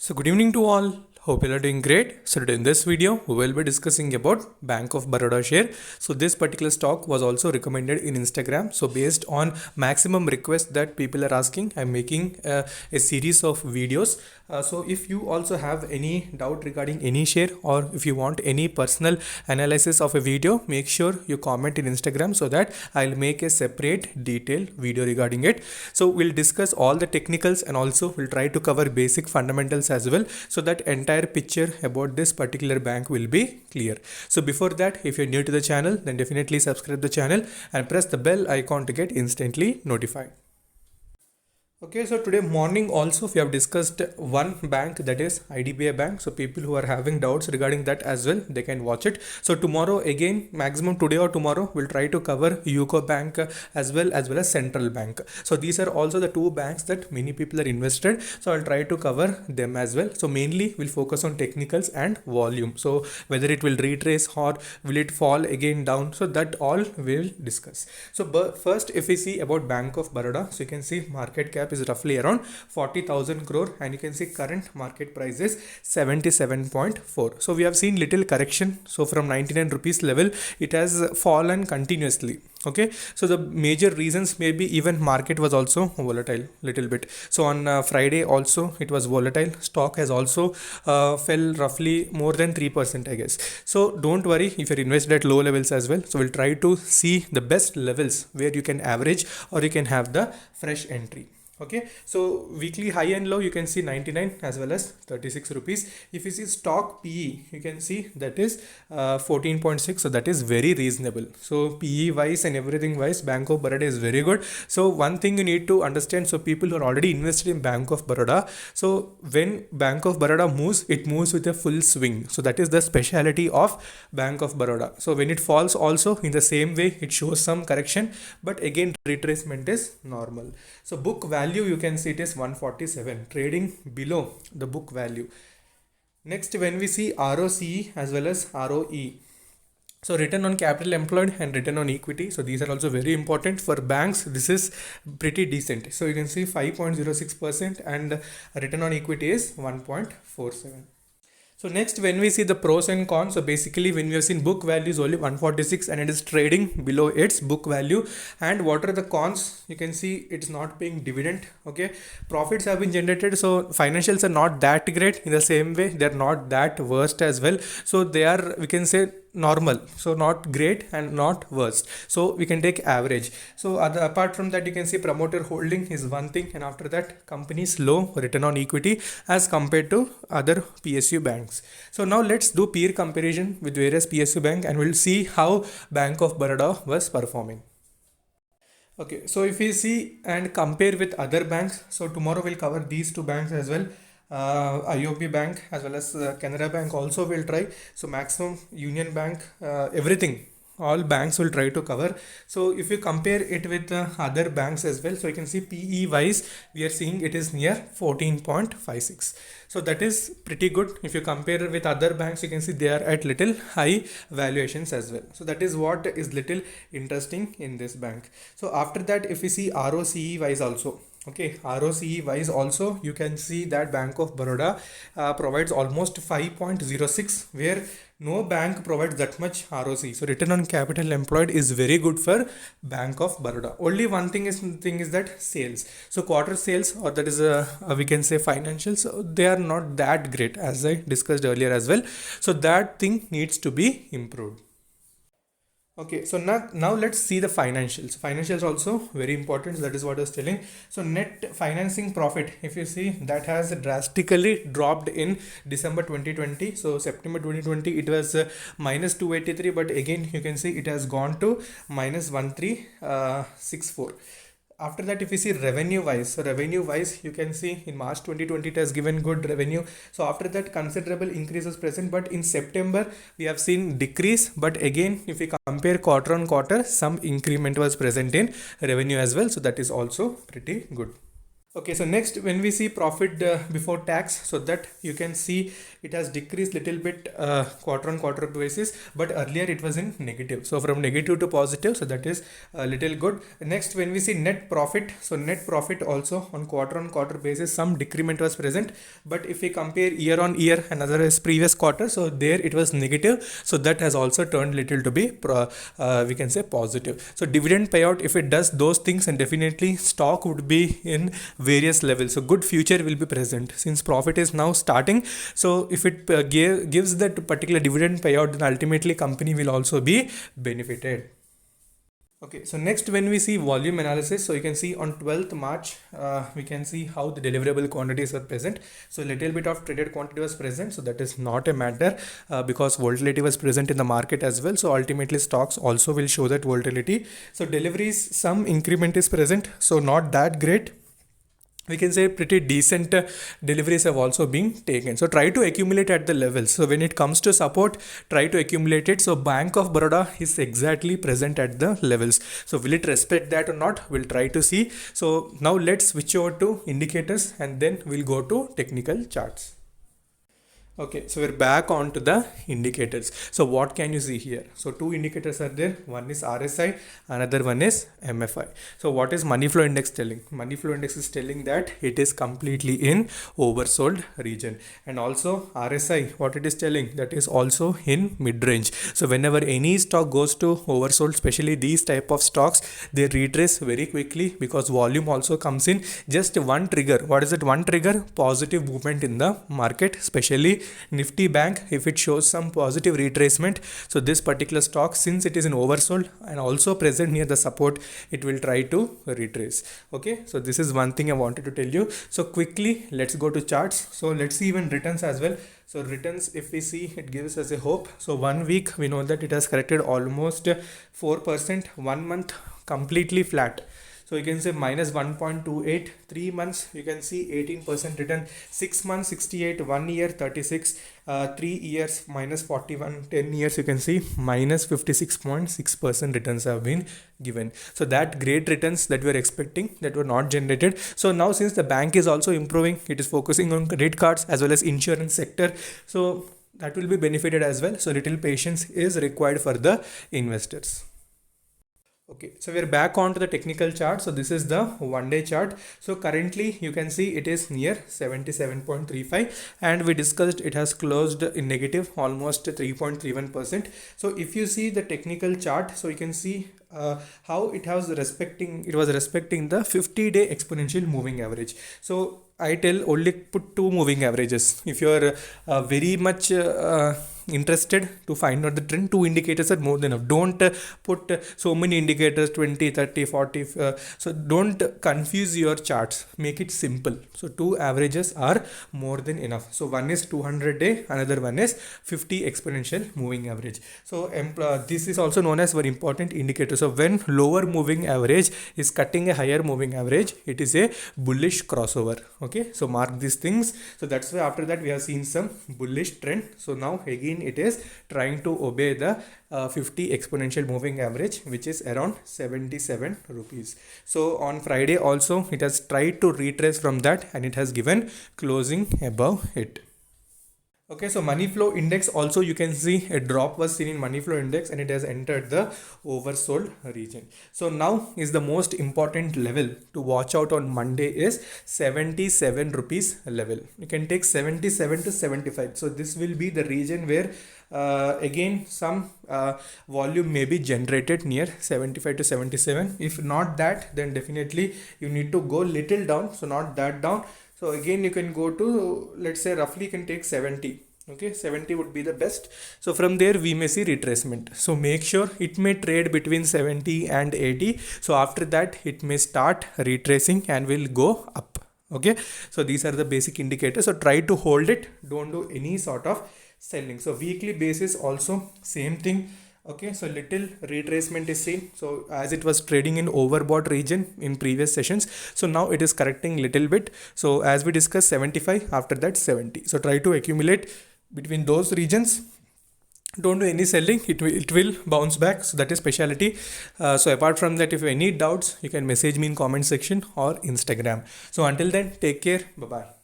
So good evening to all. Hope you are doing great. So today in this video we will be discussing about Bank of Baroda share. So this particular stock was also recommended in Instagram. So based on maximum requests that people are asking, I'm making a series of videos. So if you also have any doubt regarding any share, or if you want any personal analysis of a video, make sure you comment in Instagram so that I'll make a separate detailed video regarding it. So we'll discuss all the technicals and also we'll try to cover basic fundamentals as well, so that entire picture about this particular bank will be clear. So before that, if you're new to the channel, then definitely subscribe the channel and press the bell icon to get instantly notified. Okay, so today morning also we have discussed one bank, that is IDBI Bank. So people who are having doubts regarding that as well, they can watch it. So tomorrow again, maximum today or tomorrow, we'll try to cover UCO Bank as well as Central Bank. So these are also the two banks that many people are invested. So I'll try to cover them as well. So mainly we'll focus on technicals and volume. So whether it will retrace or will it fall again down, so that all we'll discuss. So first, if we see about Bank of Baroda, so you can see market cap is roughly around 40,000 crore, and you can see current market price is 77.4. So we have seen little correction. So from 99 rupees level it has fallen continuously. Okay, so the major reasons may be even market was also volatile little bit. So on Friday also it was volatile. Stock has also fell roughly more than 3%, I guess. So don't worry if you're invested at low levels as well. So we'll try to see the best levels where you can average or you can have the fresh entry. Okay, so weekly high and low you can see 99 as well as 36 rupees. If you see stock PE, you can see that is 14.6, so that is very reasonable. So PE wise and everything wise, Bank of Baroda is very good. So one thing you need to understand, so people who are already invested in Bank of Baroda, so when Bank of Baroda moves, it moves with a full swing. So that is the speciality of Bank of Baroda. So when it falls also in the same way, it shows some correction, but again retracement is normal. So book value, you can see it is 147, trading below the book value. Next, when we see ROCE as well as ROE, so return on capital employed and return on equity, so these are also very important for banks. This is pretty decent. So you can see 5.06% and return on equity is 1.47. So next, when we see the pros and cons, so basically when we have seen book value is only 146 and it is trading below its book value. And what are the cons? You can see it's not paying dividend. Okay, profits have been generated, so financials are not that great. In the same way, they're not that worst as well. So they are, we can say, normal, so not great and not worst, so we can take average. So apart from that, you can see promoter holding is one thing, and after that company's low return on equity as compared to other PSU banks. So now let's do peer comparison with various PSU bank and we'll see how Bank of Baroda was performing. Okay, so if we see and compare with other banks, so tomorrow we'll cover these two banks as well. IOB Bank as well as Canara Bank also will try. So maximum Union Bank, everything, all banks will try to cover. So if you compare it with other banks as well, so you can see PE wise we are seeing it is near 14.56. So that is pretty good. If you compare with other banks, you can see they are at little high valuations as well. So that is what is little interesting in this bank. So after that, if we see ROCE wise also, okay, ROCE wise also you can see that Bank of Baroda provides almost 5.06, where no bank provides that much ROCE. So return on capital employed is very good for Bank of Baroda. Only one thing is that sales. So quarter sales, or that is we can say financials, they are not that great as I discussed earlier as well. So that thing needs to be improved. Okay, so now let's see the financials. Financials also very important. That is what I was telling. So net financing profit, if you see, that has drastically dropped in December 2020. So September 2020 it was minus 283, but again you can see it has gone to minus 1364. After that, if you see revenue wise, so revenue wise you can see in March 2020 it has given good revenue. So after that considerable increase was present, but in September we have seen decrease. But again, if we compare quarter on quarter, some increment was present in revenue as well. So that is also pretty good. Okay, so next when we see profit before tax, so that you can see it has decreased little bit quarter on quarter basis, but earlier it was in negative. So from negative to positive, so that is a little good. Next, when we see net profit, so net profit also on quarter basis, some decrement was present. But if we compare year on year, another is previous quarter, so there it was negative. So that has also turned little to be we can say positive. So dividend payout, if it does those things, and definitely stock would be in various levels, so good future will be present since profit is now starting. So if it gives that particular dividend payout, then ultimately company will also be benefited. Okay, so next when we see volume analysis, so you can see on 12th March, we can see how the deliverable quantities are present. So a little bit of traded quantity was present, so that is not a matter because volatility was present in the market as well. So ultimately stocks also will show that volatility. So deliveries, some increment is present, so not that great. We can say pretty decent deliveries have also been taken. So try to accumulate at the levels. So when it comes to support, try to accumulate it. So Bank of Baroda is exactly present at the levels. So will it respect that or not? We'll try to see. So now let's switch over to indicators and then we'll go to technical charts. Okay, so we're back on to the indicators. So what can you see here? So two indicators are there. One is RSI, another one is MFI. So what is money flow index telling? Money flow index is telling that it is completely in oversold region. And also RSI, what it is telling, that is also in mid range. So whenever any stock goes to oversold, especially these type of stocks, they retrace very quickly because volume also comes in. Just one trigger. What is it? One trigger, positive movement in the market, especially Nifty Bank, if it shows some positive retracement. So this particular stock, since it is in oversold and also present near the support, it will try to retrace. Okay, so this is one thing I wanted to tell you. So quickly let's go to charts. So let's see even returns as well. So returns, if we see, it gives us a hope. So 1 week we know that it has corrected almost 4%. 1 month completely flat. So you can say minus 1.28, 3 months, you can see 18% return, 6 months 68, 1 year 36, 3 years minus 41, 10 years you can see minus 56.6% returns have been given. So that great returns that we were expecting, that were not generated. So now since the bank is also improving, it is focusing on credit cards as well as insurance sector. So that will be benefited as well. So little patience is required for the investors. Okay, so we're back on to the technical chart. So this is the 1-day chart. So currently you can see it is near 77.35 and we discussed it has closed in negative almost 3.31%. So if you see the technical chart, so you can see how it was respecting the 50-day exponential moving average. So I tell only put two moving averages. If you are very much interested to find out the trend, two indicators are more than enough. Don't put so many indicators, 20, 30, 40. So don't confuse your charts. Make it simple. So two averages are more than enough. So one is 200-day, another one is 50 exponential moving average. So this is also known as very important indicator. So when lower moving average is cutting a higher moving average, it is a bullish crossover. Okay, so mark these things. So that's why after that we have seen some bullish trend. So now again it is trying to obey the 50 exponential moving average, which is around 77 rupees. So on Friday also it has tried to retrace from that and it has given closing above it. Okay, so money flow index also you can see a drop was seen in money flow index and it has entered the oversold region. So now is the most important level to watch out on Monday is 77 rupees level. You can take 77 to 75. So this will be the region where again some volume may be generated near 75 to 77. If not that, then definitely you need to go little down. So not that down. So again you can go to, let's say roughly you can take 70. Okay, 70 would be the best. So from there we may see retracement. So make sure it may trade between 70 and 80. So after that it may start retracing and will go up. Okay, so these are the basic indicators. So try to hold it. Don't do any sort of selling. So weekly basis also same thing. Okay, so little retracement is seen. So as it was trading in overbought region in previous sessions, so now it is correcting little bit. So as we discussed 75, after that 70. So try to accumulate between those regions. don't do any selling, it will bounce back. So that is speciality. So apart from that, if you have any doubts, you can message me in comment section or Instagram. So until then, take care, bye bye.